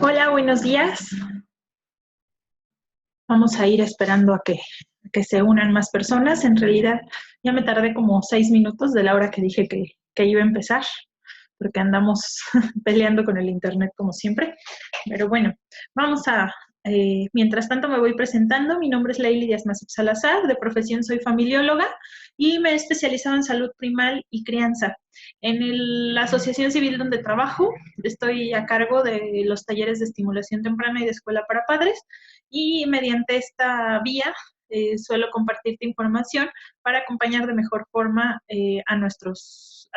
Hola, buenos días. Vamos a ir esperando a que se unan más personas. En realidad, ya me tardé como 6 minutos de la hora que dije que iba a empezar, porque andamos peleando con el internet como siempre. Pero bueno, mientras tanto me voy presentando. Mi nombre es Leili Díaz Masip Salazar, de profesión soy familióloga y me he especializado en salud primal y crianza. La asociación civil donde trabajo, estoy a cargo de los talleres de estimulación temprana y de escuela para padres, y mediante esta vía suelo compartirte información para acompañar de mejor forma a nuestros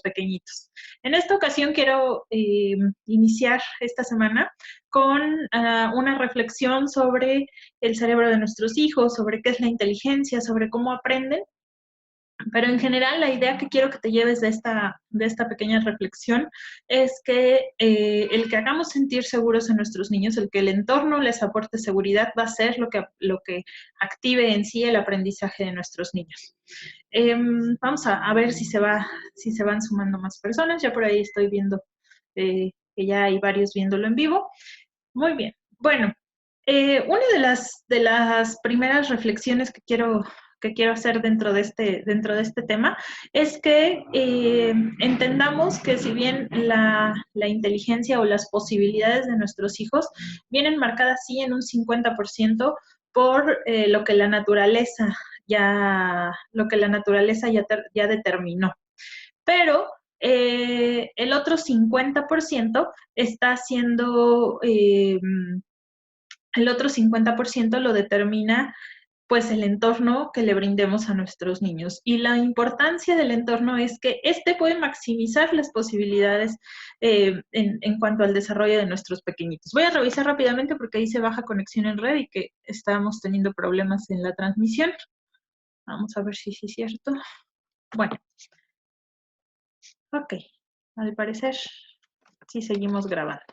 pequeñitos. En esta ocasión quiero iniciar esta semana con una reflexión sobre el cerebro de nuestros hijos, sobre qué es la inteligencia, sobre cómo aprenden. Pero en general, la idea que quiero que te lleves de esta pequeña reflexión es que el que hagamos sentir seguros a nuestros niños, el que el entorno les aporte seguridad, va a ser lo que active en sí el aprendizaje de nuestros niños. Vamos a ver si se van sumando más personas. Ya por ahí estoy viendo que ya hay varios viéndolo en vivo. Muy bien. Bueno, una de las primeras reflexiones que quiero hacer dentro de este tema es que entendamos que si bien la inteligencia o las posibilidades de nuestros hijos vienen marcadas sí en un 50% por lo que la naturaleza ya determinó. Pero el otro 50% está siendo el otro 50% lo determina pues el entorno que le brindemos a nuestros niños. Y la importancia del entorno es que este puede maximizar las posibilidades en cuanto al desarrollo de nuestros pequeñitos. Voy a revisar rápidamente porque ahí se baja conexión en red y que estamos teniendo problemas en la transmisión. Vamos a ver si sí es cierto. Bueno, ok. Al parecer sí seguimos grabando.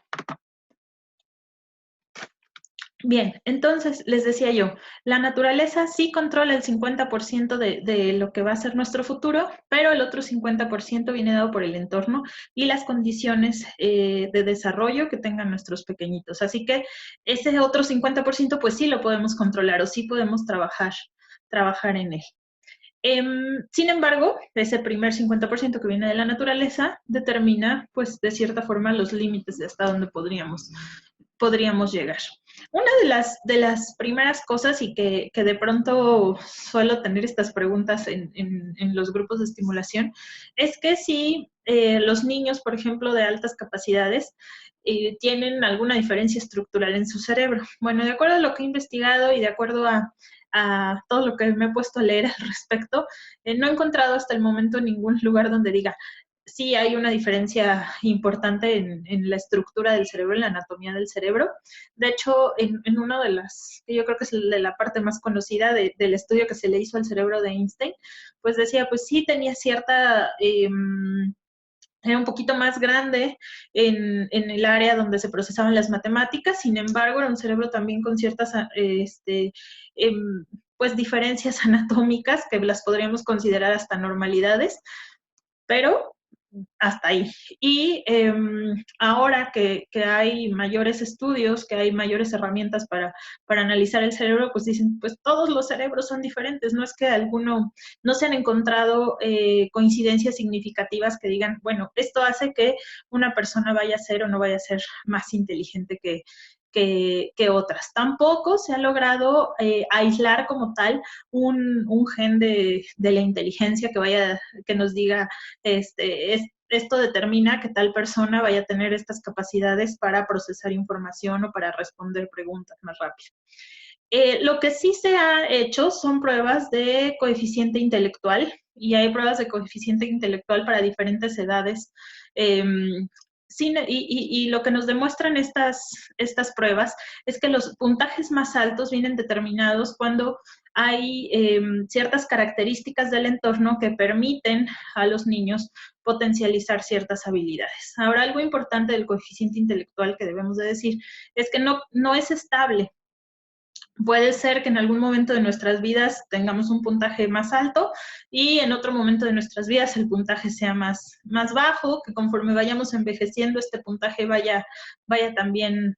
Bien, entonces les decía yo, la naturaleza sí controla el 50% de lo que va a ser nuestro futuro, pero el otro 50% viene dado por el entorno y las condiciones de desarrollo que tengan nuestros pequeñitos. Así que ese otro 50% pues sí lo podemos controlar o sí podemos trabajar en él. Sin embargo, ese primer 50% que viene de la naturaleza determina, pues, de cierta forma, los límites de hasta dónde podríamos llegar. Una de las primeras cosas y que de pronto suelo tener estas preguntas en los grupos de estimulación es que si los niños, por ejemplo, de altas capacidades, tienen alguna diferencia estructural en su cerebro. Bueno, de acuerdo a lo que he investigado y de acuerdo a todo lo que me he puesto a leer al respecto, no he encontrado hasta el momento ningún lugar donde diga, sí hay una diferencia importante en la estructura del cerebro, en la anatomía del cerebro. De hecho, en una de las, que yo creo que es de la parte más conocida del estudio que se le hizo al cerebro de Einstein, pues decía, pues sí tenía era un poquito más grande en el área donde se procesaban las matemáticas. Sin embargo, era un cerebro también con ciertas pues diferencias anatómicas que las podríamos considerar hasta normalidades, pero hasta ahí. Y ahora que hay mayores estudios, que hay mayores herramientas para analizar el cerebro, pues dicen, pues todos los cerebros son diferentes, no es que no se han encontrado coincidencias significativas que digan, bueno, esto hace que una persona vaya a ser o no vaya a ser más inteligente que otras. Tampoco se ha logrado aislar como tal un gen de la inteligencia que nos diga, esto determina que tal persona vaya a tener estas capacidades para procesar información o para responder preguntas más rápido. Lo que sí se ha hecho son pruebas de coeficiente intelectual, y hay pruebas de coeficiente intelectual para diferentes edades. Y lo que nos demuestran estas pruebas es que los puntajes más altos vienen determinados cuando hay ciertas características del entorno que permiten a los niños potencializar ciertas habilidades. Ahora, algo importante del coeficiente intelectual que debemos de decir es que no es estable. Puede ser que en algún momento de nuestras vidas tengamos un puntaje más alto y en otro momento de nuestras vidas el puntaje sea más bajo, que conforme vayamos envejeciendo este puntaje vaya también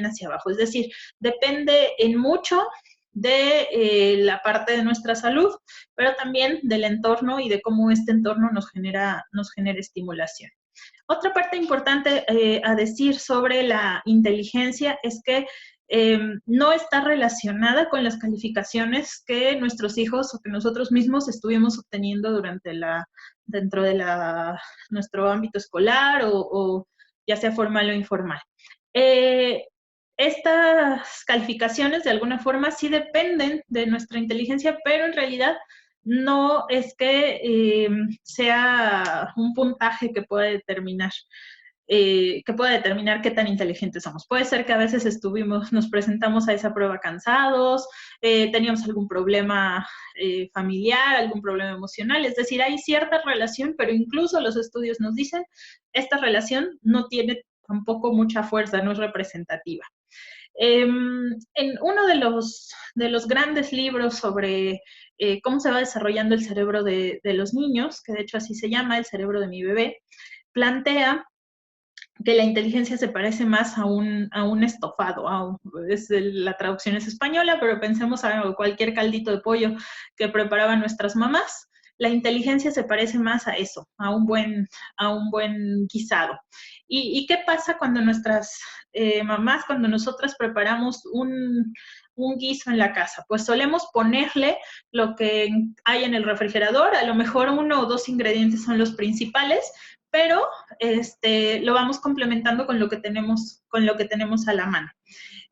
hacia abajo. Es decir, depende en mucho de la parte de nuestra salud, pero también del entorno y de cómo este entorno nos genera estimulación. Otra parte importante a decir sobre la inteligencia es que no está relacionada con las calificaciones que nuestros hijos o que nosotros mismos estuvimos obteniendo dentro de nuestro ámbito escolar o ya sea formal o informal. Eh, Estas calificaciones de alguna forma sí dependen de nuestra inteligencia, pero en realidad no es que sea un puntaje que pueda determinar qué tan inteligentes somos. Puede ser que a veces nos presentamos a esa prueba cansados, teníamos algún problema familiar, algún problema emocional, es decir, hay cierta relación, pero incluso los estudios nos dicen, esta relación no tiene tampoco mucha fuerza, no es representativa. En uno de los grandes libros sobre cómo se va desarrollando el cerebro de los niños, que de hecho así se llama, El cerebro de mi bebé, plantea que la inteligencia se parece más a un estofado. La traducción es española, pero pensemos a cualquier caldito de pollo que preparaban nuestras mamás. La inteligencia se parece más a eso, a un buen guisado. ¿Y qué pasa cuando nuestras mamás, cuando nosotras preparamos un guiso en la casa? Pues solemos ponerle lo que hay en el refrigerador, a lo mejor 1 o 2 ingredientes son los principales, pero lo vamos complementando con lo que tenemos a la mano.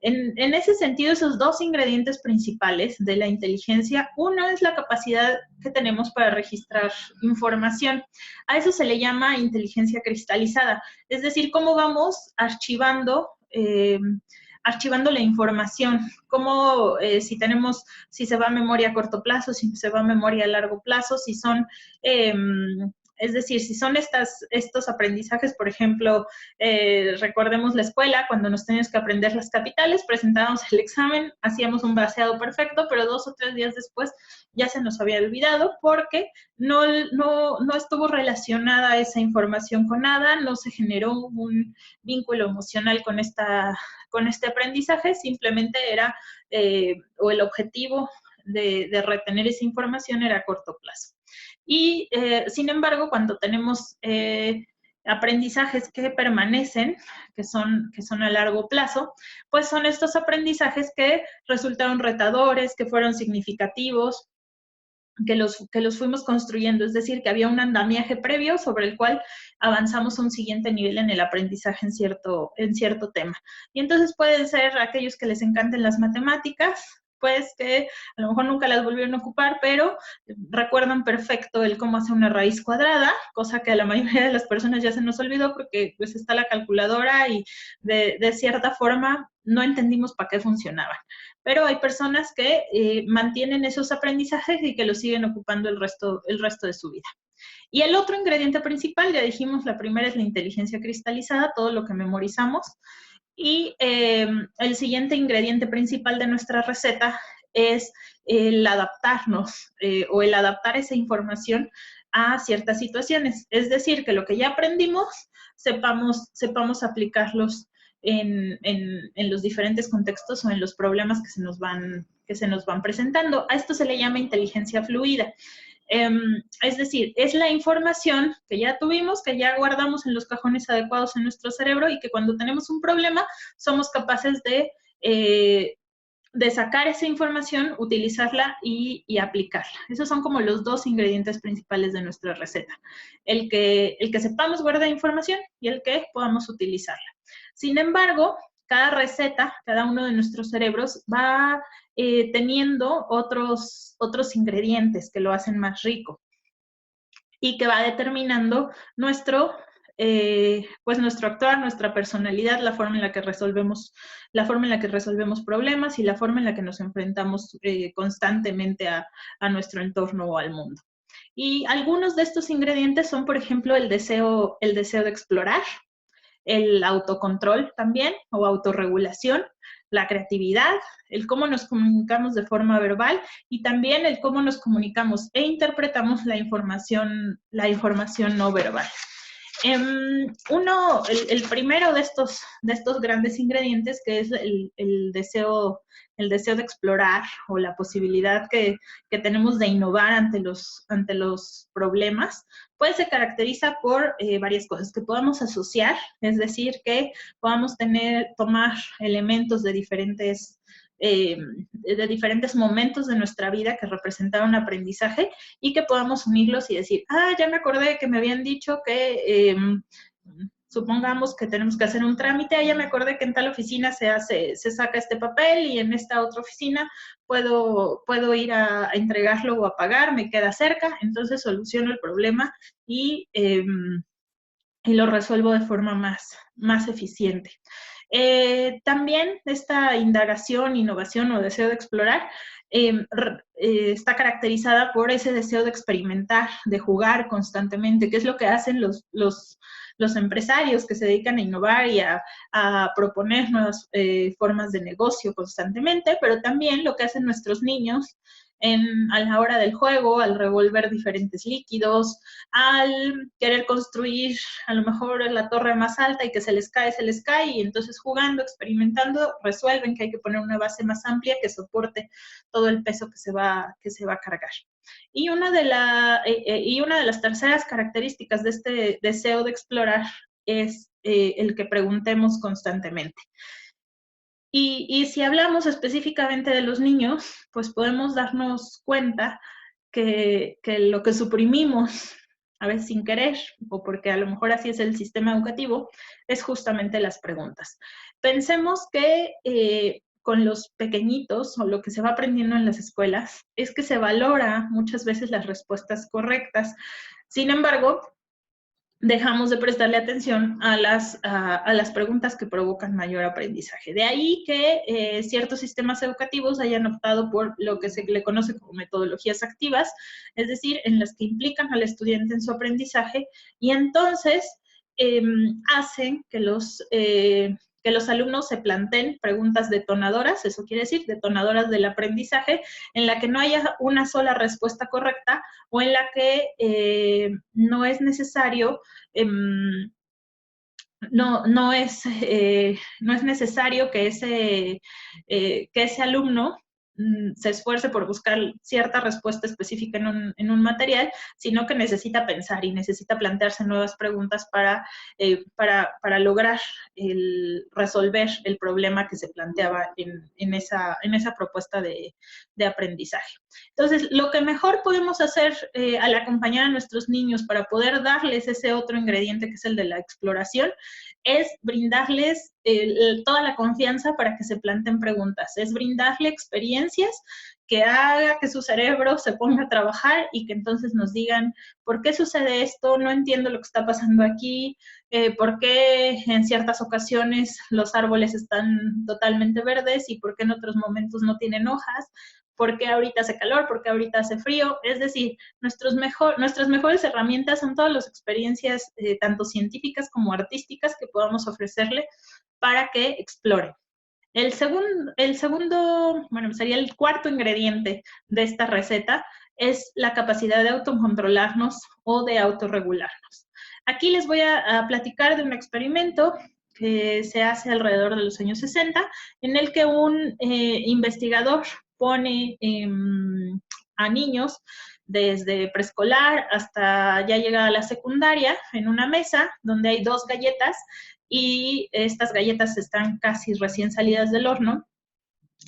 En ese sentido, esos 2 ingredientes principales de la inteligencia, uno es la capacidad que tenemos para registrar información. A eso se le llama inteligencia cristalizada, es decir, cómo vamos archivando la información, como si se va a memoria a corto plazo, si se va a memoria a largo plazo, si son es decir, si son estos aprendizajes, por ejemplo, recordemos la escuela, cuando nos teníamos que aprender las capitales, presentábamos el examen, hacíamos un vaciado perfecto, pero 2 o 3 días después ya se nos había olvidado porque no estuvo relacionada esa información con nada, no se generó un vínculo emocional con este aprendizaje, simplemente era, o el objetivo de retener esa información era a corto plazo. Y, sin embargo, cuando tenemos aprendizajes que permanecen, que son a largo plazo, pues son estos aprendizajes que resultaron retadores, que fueron significativos, que los fuimos construyendo, es decir, que había un andamiaje previo sobre el cual avanzamos a un siguiente nivel en el aprendizaje en cierto tema. Y entonces pueden ser aquellos que les encanten las matemáticas, pues que a lo mejor nunca las volvieron a ocupar, pero recuerdan perfecto el cómo hacer una raíz cuadrada, cosa que a la mayoría de las personas ya se nos olvidó porque pues está la calculadora y de cierta forma no entendimos para qué funcionaban. Pero hay personas que mantienen esos aprendizajes y que los siguen ocupando el resto de su vida. Y el otro ingrediente principal, ya dijimos, la primera es la inteligencia cristalizada, todo lo que memorizamos. Y el siguiente ingrediente principal de nuestra receta es el adaptarnos o el adaptar esa información a ciertas situaciones. Es decir, que lo que ya aprendimos, sepamos aplicarlos en los diferentes contextos o en los problemas que se nos van presentando. A esto se le llama inteligencia fluida. Es decir, es la información que ya tuvimos, que ya guardamos en los cajones adecuados en nuestro cerebro y que cuando tenemos un problema somos capaces de sacar esa información, utilizarla y aplicarla. Esos son como los 2 ingredientes principales de nuestra receta. El que sepamos guardar información y el que podamos utilizarla. Sin embargo, cada receta, cada uno de nuestros cerebros va teniendo otros ingredientes que lo hacen más rico y que va determinando nuestro actuar, nuestra personalidad, la forma en la que resolvemos problemas y la forma en la que nos enfrentamos constantemente a nuestro entorno o al mundo. Y algunos de estos ingredientes son, por ejemplo, el deseo de explorar, el autocontrol también, o autorregulación, la creatividad, el cómo nos comunicamos de forma verbal y también el cómo nos comunicamos e interpretamos la información no verbal. El primero de estos grandes ingredientes, que es el deseo de explorar, o la posibilidad que tenemos de innovar ante los problemas, pues se caracteriza por varias cosas que podamos asociar, es decir, que podamos tomar elementos de diferentes momentos de nuestra vida que representaron aprendizaje, y que podamos unirlos y decir, ya me acordé que me habían dicho que, supongamos que tenemos que hacer un trámite, ya me acordé que en tal oficina se saca este papel, y en esta otra oficina puedo ir a entregarlo o a pagar, me queda cerca, entonces soluciono el problema y lo resuelvo de forma más eficiente. También esta indagación, innovación o deseo de explorar está caracterizada por ese deseo de experimentar, de jugar constantemente, que es lo que hacen los empresarios que se dedican a innovar y a proponer nuevas formas de negocio constantemente, pero también lo que hacen nuestros niños a la hora del juego, al revolver diferentes líquidos, al querer construir a lo mejor la torre más alta y que se les cae, y entonces jugando, experimentando, resuelven que hay que poner una base más amplia que soporte todo el peso que se va a cargar. Y una de las terceras características de este deseo de explorar es el que preguntemos constantemente. Y si hablamos específicamente de los niños, pues podemos darnos cuenta que lo que suprimimos, a veces sin querer, o porque a lo mejor así es el sistema educativo, es justamente las preguntas. Pensemos que con los pequeñitos, o lo que se va aprendiendo en las escuelas, es que se valora muchas veces las respuestas correctas. Sin embargo, dejamos de prestarle atención a las preguntas que provocan mayor aprendizaje. De ahí que ciertos sistemas educativos hayan optado por lo que se le conoce como metodologías activas, es decir, en las que implican al estudiante en su aprendizaje, y entonces hacen que los alumnos se planteen preguntas detonadoras, eso quiere decir detonadoras del aprendizaje, en la que no haya una sola respuesta correcta, o en la que no es necesario no es necesario que ese alumno se esfuerce por buscar cierta respuesta específica en un material, sino que necesita pensar y necesita plantearse nuevas preguntas para lograr resolver el problema que se planteaba en esa propuesta de aprendizaje. Entonces, lo que mejor podemos hacer al acompañar a nuestros niños para poder darles ese otro ingrediente, que es el de la exploración, es brindarles toda la confianza para que se planteen preguntas, es brindarle experiencias que haga que su cerebro se ponga a trabajar y que entonces nos digan, ¿por qué sucede esto? No entiendo lo que está pasando aquí, ¿por qué en ciertas ocasiones los árboles están totalmente verdes y por qué en otros momentos no tienen hojas? ¿Por qué ahorita hace calor? ¿Por qué ahorita hace frío? Es decir, nuestras mejores herramientas son todas las experiencias, tanto científicas como artísticas, que podamos ofrecerle para que explore. El segundo, bueno, sería el cuarto ingrediente de esta receta, es la capacidad de autocontrolarnos o de autorregularnos. Aquí les voy a platicar de un experimento que se hace alrededor de los años 60, en el que un investigador pone a niños desde preescolar hasta ya llegar a la secundaria en una mesa donde hay 2 galletas, y estas galletas están casi recién salidas del horno,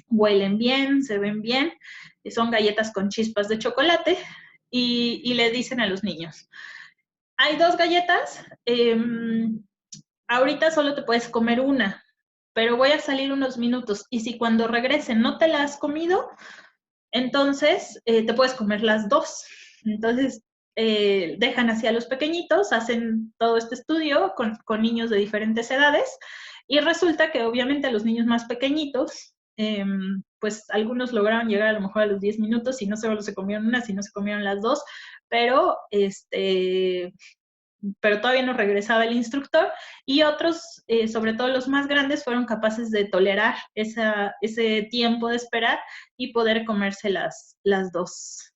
huelen bien, se ven bien, son galletas con chispas de chocolate, y le dicen a los niños, hay 2 galletas, ahorita solo te puedes comer una, pero voy a salir unos minutos, y si cuando regrese no te la has comido, entonces te puedes comer las 2. Entonces dejan así a los pequeñitos, hacen todo este estudio con niños de diferentes edades, y resulta que obviamente los niños más pequeñitos, pues algunos lograron llegar a lo mejor a los 10 minutos, y no solo se comieron una, sino se comieron las 2, pero pero todavía no regresaba el instructor, y otros, sobre todo los más grandes, fueron capaces de tolerar ese tiempo de esperar y poder comerse las dos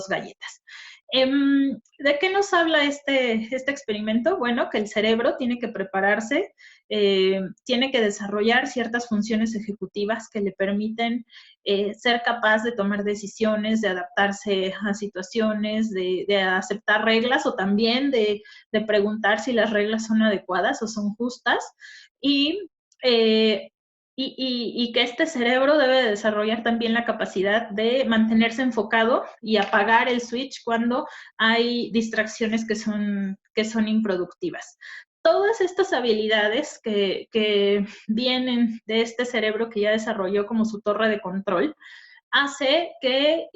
galletas. ¿De qué nos habla este experimento? Bueno, que el cerebro tiene que prepararse, tiene que desarrollar ciertas funciones ejecutivas que le permiten ser capaz de tomar decisiones, de adaptarse a situaciones, de aceptar reglas o también de preguntar si las reglas son adecuadas o son justas. Eh, y que este cerebro debe desarrollar también la capacidad de mantenerse enfocado y apagar el switch cuando hay distracciones que son improductivas. Todas estas habilidades que vienen de este cerebro que ya desarrolló como su torre de control, hace que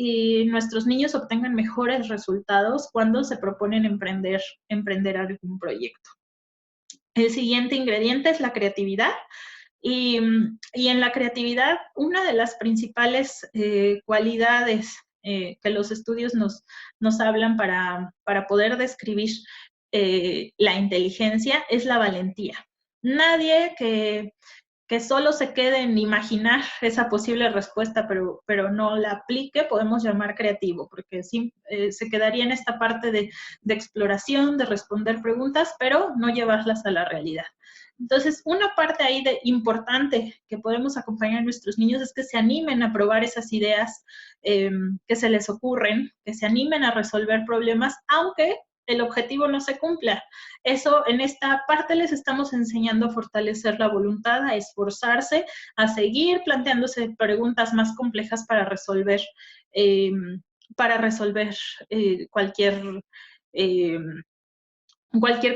nuestros niños obtengan mejores resultados cuando se proponen emprender algún proyecto. El siguiente ingrediente es la creatividad. Y en la creatividad, una de las principales cualidades que los estudios nos hablan para poder describir la inteligencia es la valentía. Nadie que solo se quede en imaginar esa posible respuesta, pero no la aplique, podemos llamar creativo, porque sí, se quedaría en esta parte de exploración, de responder preguntas, pero no llevarlas a la realidad. Entonces, una parte ahí importante que podemos acompañar a nuestros niños es que se animen a probar esas ideas que se les ocurren, que se animen a resolver problemas, aunque el objetivo no se cumpla. Eso, en esta parte les estamos enseñando a fortalecer la voluntad, a esforzarse, a seguir planteándose preguntas más complejas para resolver cualquier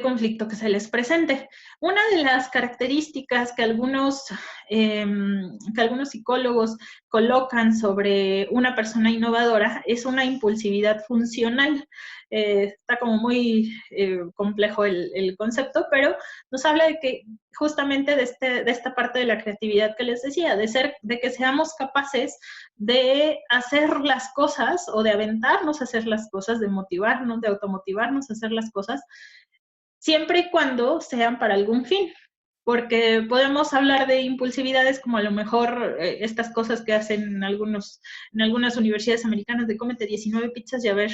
conflicto que se les presente. Una de las características que algunos psicólogos colocan sobre una persona innovadora es una impulsividad funcional. Está como muy complejo el concepto, pero nos habla de que justamente de esta parte de la creatividad que les decía, de que seamos capaces de hacer las cosas o de aventarnos a hacer las cosas, de motivarnos, de automotivarnos a hacer las cosas, siempre y cuando sean para algún fin, porque podemos hablar de impulsividades como a lo mejor estas cosas que hacen en algunas universidades americanas de cómete 19 pizzas y a ver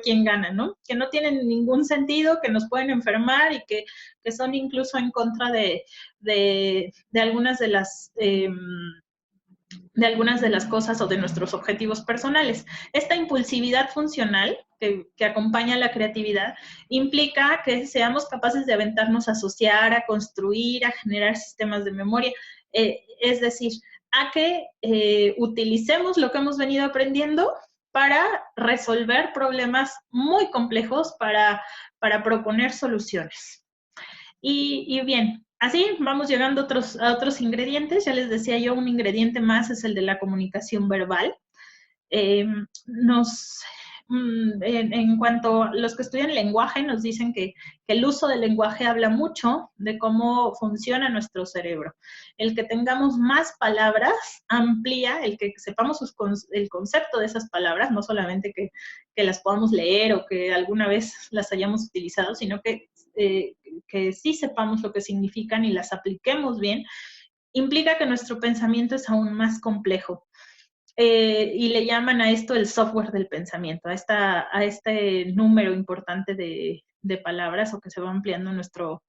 quién gana, ¿no? Que no tienen ningún sentido, que nos pueden enfermar y que son incluso en contra de algunas de las cosas o de nuestros objetivos personales. Esta impulsividad funcional que acompaña a la creatividad implica que seamos capaces de aventarnos a asociar, a construir, a generar sistemas de memoria, es decir, a que utilicemos lo que hemos venido aprendiendo para resolver problemas muy complejos, para proponer soluciones. Y bien, así vamos llegando a otros ingredientes. Ya les decía yo, un ingrediente más es el de la comunicación verbal. En cuanto a los que estudian lenguaje, nos dicen que el uso del lenguaje habla mucho de cómo funciona nuestro cerebro. El que tengamos más palabras amplía el que sepamos el concepto de esas palabras, no solamente que las podamos leer o que alguna vez las hayamos utilizado, sino que sí sepamos lo que significan y las apliquemos bien, implica que nuestro pensamiento es aún más complejo. Y le llaman a esto el software del pensamiento, a este número importante de palabras o que se va ampliando en nuestro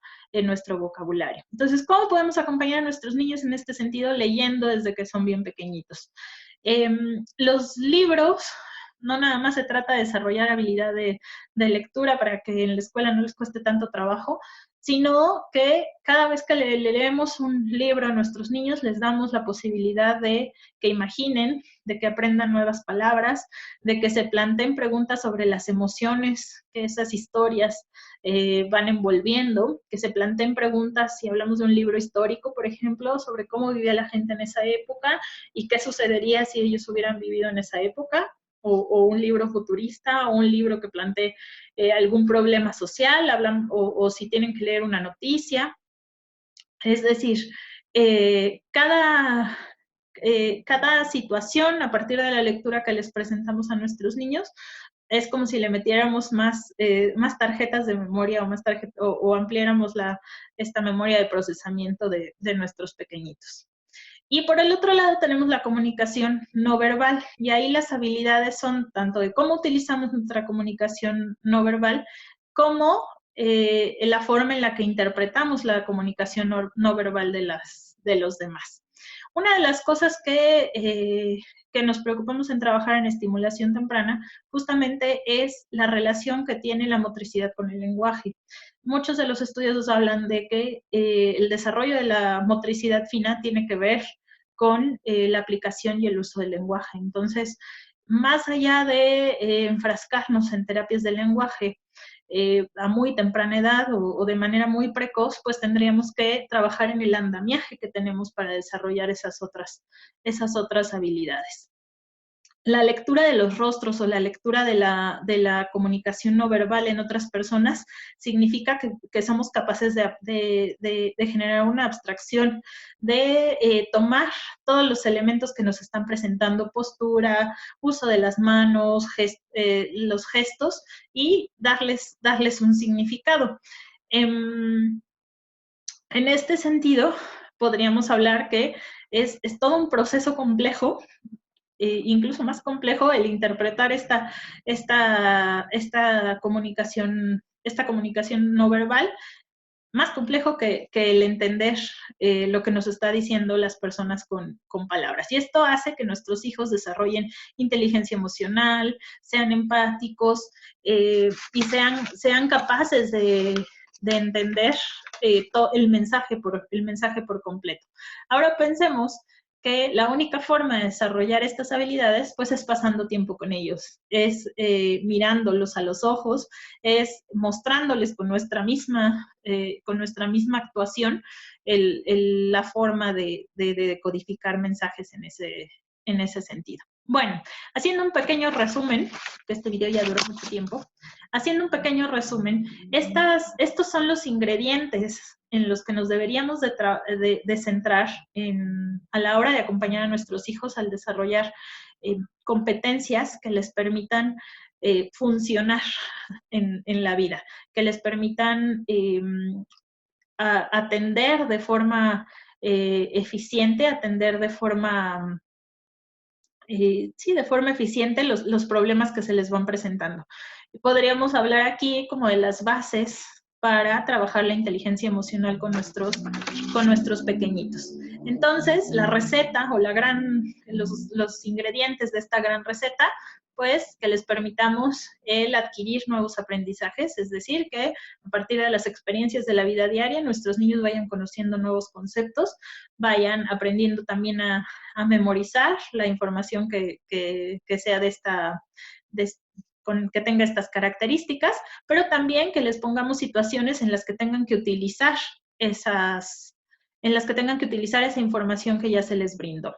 vocabulario. Entonces, ¿cómo podemos acompañar a nuestros niños en este sentido? Leyendo desde que son bien pequeñitos. Los libros, no nada más se trata de desarrollar habilidad de lectura para que en la escuela no les cueste tanto trabajo, sino que cada vez que le leemos un libro a nuestros niños, les damos la posibilidad de que imaginen, de que aprendan nuevas palabras, de que se planteen preguntas sobre las emociones que esas historias van envolviendo, que se planteen preguntas, si hablamos de un libro histórico, por ejemplo, sobre cómo vivía la gente en esa época y qué sucedería si ellos hubieran vivido en esa época. O un libro futurista, o un libro que plantee algún problema social, o si tienen que leer una noticia. Es decir, cada situación, a partir de la lectura que les presentamos a nuestros niños, es como si le metiéramos más tarjetas de memoria o ampliáramos esta memoria de procesamiento de nuestros pequeñitos. Y por el otro lado tenemos la comunicación no verbal, y ahí las habilidades son tanto de cómo utilizamos nuestra comunicación no verbal, como la forma en la que interpretamos la comunicación no verbal de los demás. Una de las cosas que nos preocupamos en trabajar en estimulación temprana justamente es la relación que tiene la motricidad con el lenguaje. Muchos de los estudios hablan de que el desarrollo de la motricidad fina tiene que ver con la aplicación y el uso del lenguaje. Entonces, más allá de enfrascarnos en terapias del lenguaje a muy temprana edad o de manera muy precoz, pues tendríamos que trabajar en el andamiaje que tenemos para desarrollar esas otras habilidades. La lectura de los rostros o la lectura de la comunicación no verbal en otras personas significa que somos capaces de generar una abstracción, de tomar todos los elementos que nos están presentando, postura, uso de las manos, los gestos, y darles un significado. En este sentido, podríamos hablar que es todo un proceso complejo, incluso más complejo el interpretar esta comunicación no verbal, más complejo que el entender lo que nos está diciendo las personas con palabras. Y esto hace que nuestros hijos desarrollen inteligencia emocional, sean empáticos y sean capaces de entender el mensaje por completo. Ahora pensemos que la única forma de desarrollar estas habilidades, pues, es pasando tiempo con ellos, es mirándolos a los ojos, es mostrándoles con nuestra misma actuación la forma de codificar mensajes en ese sentido. Bueno, haciendo un pequeño resumen, que este video ya duró mucho tiempo, haciendo un pequeño resumen, estos son los ingredientes en los que nos deberíamos de centrar a la hora de acompañar a nuestros hijos al desarrollar competencias que les permitan funcionar en la vida, que les permitan atender de forma eficiente, atender de forma eficiente los problemas que se les van presentando. Podríamos hablar aquí como de las bases para trabajar la inteligencia emocional con nuestros pequeñitos. Entonces, la receta o los ingredientes de esta gran receta, pues que les permitamos el adquirir nuevos aprendizajes, es decir, que a partir de las experiencias de la vida diaria, nuestros niños vayan conociendo nuevos conceptos, vayan aprendiendo también a memorizar la información que sea que tenga estas características, pero también que les pongamos situaciones en las que tengan que utilizar esa información que ya se les brindó.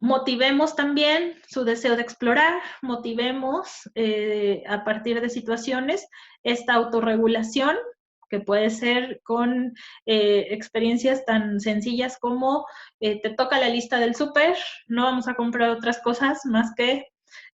Motivemos también su deseo de explorar, motivemos a partir de situaciones esta autorregulación, que puede ser con experiencias tan sencillas como te toca la lista del súper, no vamos a comprar otras cosas más que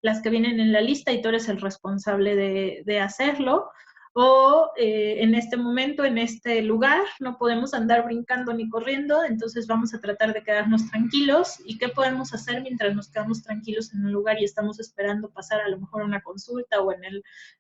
las que vienen en la lista y tú eres el responsable de hacerlo. O en este momento, en este lugar, no podemos andar brincando ni corriendo, entonces vamos a tratar de quedarnos tranquilos. ¿Y qué podemos hacer mientras nos quedamos tranquilos en un lugar y estamos esperando pasar a lo mejor una consulta o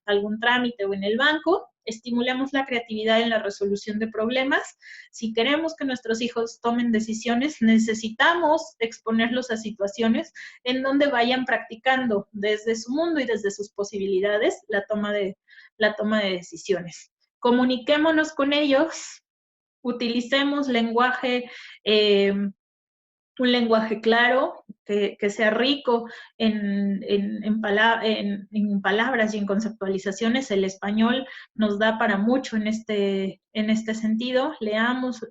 algún trámite o en el banco? Estimulemos la creatividad en la resolución de problemas. Si queremos que nuestros hijos tomen decisiones, necesitamos exponerlos a situaciones en donde vayan practicando desde su mundo y desde sus posibilidades la toma de decisiones. Comuniquémonos con ellos, utilicemos un lenguaje claro, que sea rico en palabras y en conceptualizaciones. El español nos da para mucho en este sentido. Leamos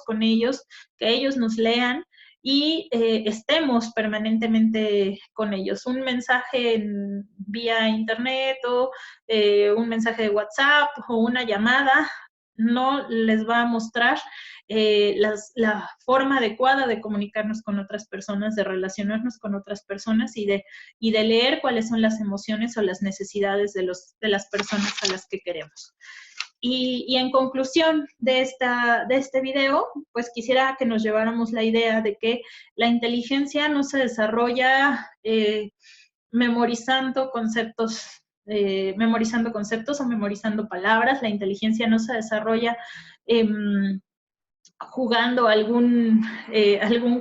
con ellos, que ellos nos lean y estemos permanentemente con ellos. Un mensaje vía internet o un mensaje de WhatsApp o una llamada no les va a mostrar la forma adecuada de comunicarnos con otras personas, de relacionarnos con otras personas y de leer cuáles son las emociones o las necesidades de las personas a las que queremos. Y en conclusión de este video, pues quisiera que nos lleváramos la idea de que la inteligencia no se desarrolla memorizando conceptos o memorizando palabras. La inteligencia no se desarrolla jugando algún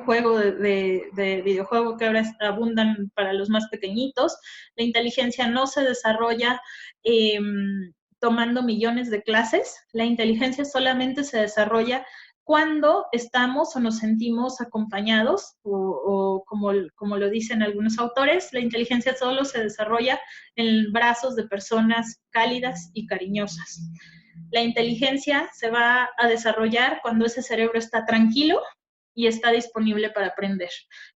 juego de videojuego que ahora abundan para los más pequeñitos. La inteligencia no se desarrolla tomando millones de clases. La inteligencia solamente se desarrolla cuando estamos o nos sentimos acompañados, o como lo dicen algunos autores, la inteligencia solo se desarrolla en brazos de personas cálidas y cariñosas. La inteligencia se va a desarrollar cuando ese cerebro está tranquilo y está disponible para aprender.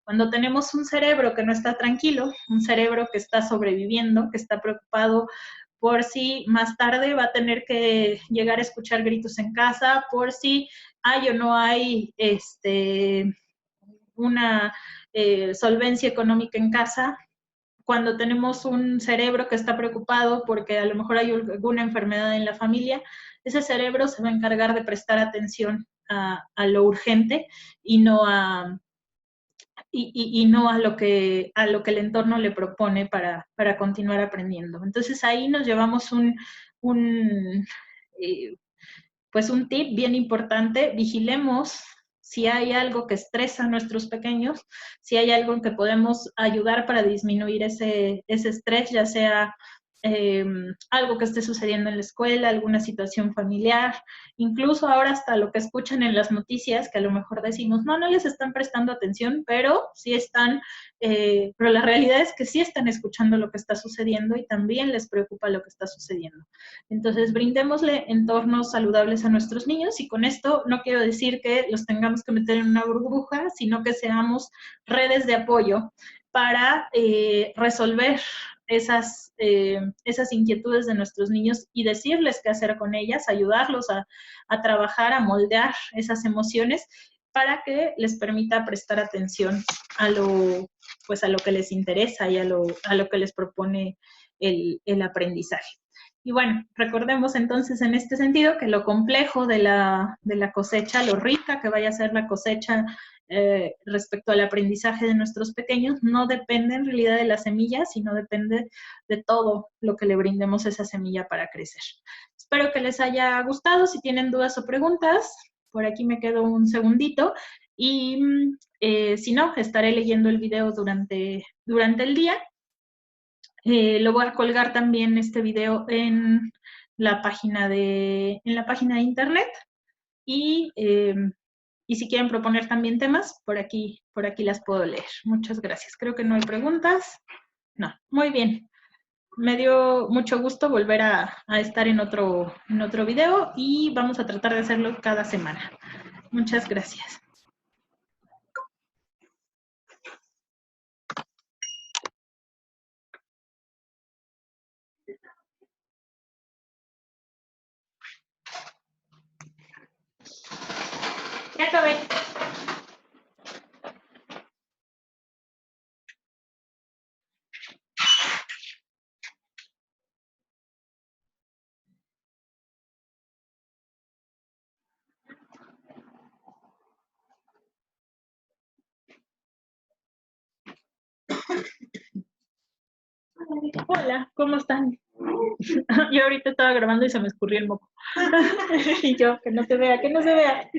Cuando tenemos un cerebro que no está tranquilo, un cerebro que está sobreviviendo, que está preocupado por si más tarde va a tener que llegar a escuchar gritos en casa, por si hay o no hay una solvencia económica en casa. Cuando tenemos un cerebro que está preocupado porque a lo mejor hay alguna enfermedad en la familia, ese cerebro se va a encargar de prestar atención a lo urgente y no a lo que el entorno le propone para continuar aprendiendo. Entonces ahí nos llevamos pues un tip bien importante: vigilemos si hay algo que estresa a nuestros pequeños, si hay algo en que podemos ayudar para disminuir ese estrés, ya sea algo que esté sucediendo en la escuela, alguna situación familiar, incluso ahora hasta lo que escuchan en las noticias, que a lo mejor decimos, no les están prestando atención, pero sí están, pero la realidad es que sí están escuchando lo que está sucediendo y también les preocupa lo que está sucediendo. Entonces, brindémosle entornos saludables a nuestros niños, y con esto no quiero decir que los tengamos que meter en una burbuja, sino que seamos redes de apoyo para resolver esas inquietudes de nuestros niños y decirles qué hacer con ellas, ayudarlos a trabajar, a moldear esas emociones para que les permita prestar atención a lo que les interesa y a lo que les propone el aprendizaje. Y bueno, recordemos entonces en este sentido que lo complejo de la cosecha, lo rica que vaya a ser la cosecha respecto al aprendizaje de nuestros pequeños, no depende en realidad de la semilla, sino depende de todo lo que le brindemos a esa semilla para crecer. Espero que les haya gustado. Si tienen dudas o preguntas, por aquí me quedo un segundito, y si no, estaré leyendo el video durante el día. Lo voy a colgar también este video en la página de internet, y si quieren proponer también temas, por aquí las puedo leer. Muchas gracias. Creo que no hay preguntas. No, muy bien. Me dio mucho gusto volver a estar en otro video, y vamos a tratar de hacerlo cada semana. Muchas gracias. Ya acabé. Hola, ¿cómo están? Yo ahorita estaba grabando y se me escurrió el moco. Y yo, que no se vea.